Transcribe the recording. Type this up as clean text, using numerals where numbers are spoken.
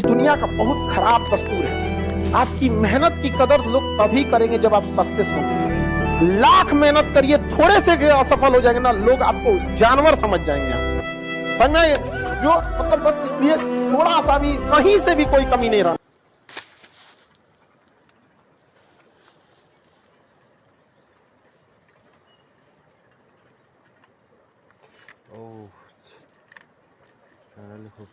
दुनिया का बहुत खराब दस्तूर है। आपकी मेहनत की कदर लोग तभी करेंगे जब आप सक्सेस होंगे। लाख मेहनत करिए, थोड़े से असफल हो जाएंगे ना, लोग आपको जानवर समझ जाएंगे। समझ जो मतलब बस इसलिए थोड़ा सा भी कहीं से भी कोई कमी नहीं रहा। Oh, caralho, खूप